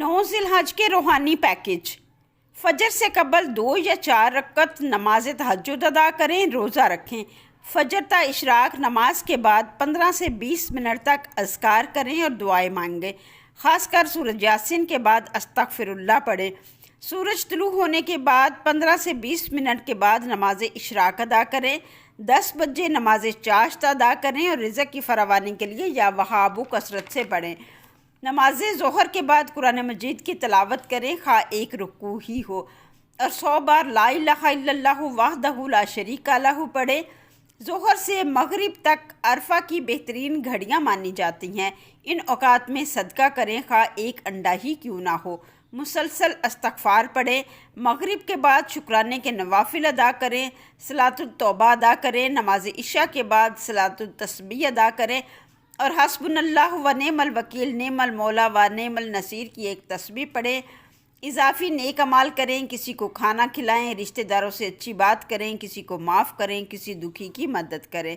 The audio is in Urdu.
9 ذی-الحج کے روحانی پیکج۔ فجر سے قبل 2 یا 4 رکعت نماز تہجد ادا کریں، روزہ رکھیں۔ فجر تا اشراق نماز کے بعد 15 سے 20 منٹ تک اذکار کریں اور دعائیں مانگیں، خاص کر سورۃ یاسین کے بعد استغفر اللہ پڑھیں۔ سورج طلوع ہونے کے بعد 15 سے 20 منٹ کے بعد نماز اشراق ادا کریں۔ 10 بجے نماز چاشت ادا کریں اور رزق کی فراوانی کے لیے یا وہابو کثرت سے پڑھیں۔ نماز ظہر کے بعد قرآن مجید کی تلاوت کریں، خواہ ایک رکوع ہی ہو، اور 100 بار لا الہ الا اللہ وحدہ لا شریک لہ پڑھیں۔ ظہر سے مغرب تک عرفہ کی بہترین گھڑیاں مانی جاتی ہیں۔ ان اوقات میں صدقہ کریں، خواہ ایک انڈا ہی کیوں نہ ہو۔ مسلسل استغفار پڑھیں۔ مغرب کے بعد شکرانے کے نوافل ادا کریں، صلاۃ التوبہ ادا کریں۔ نماز عشاء کے بعد صلاۃ التسبیح ادا کریں اور حسبنا اللہ و نعم الوکیل، نعم المولا و نعم النصیر کی ایک تسبیح پڑھیں۔ اضافی نیک اعمال کریں، کسی کو کھانا کھلائیں، رشتہ داروں سے اچھی بات کریں، کسی کو معاف کریں، کسی دکھی کی مدد کریں۔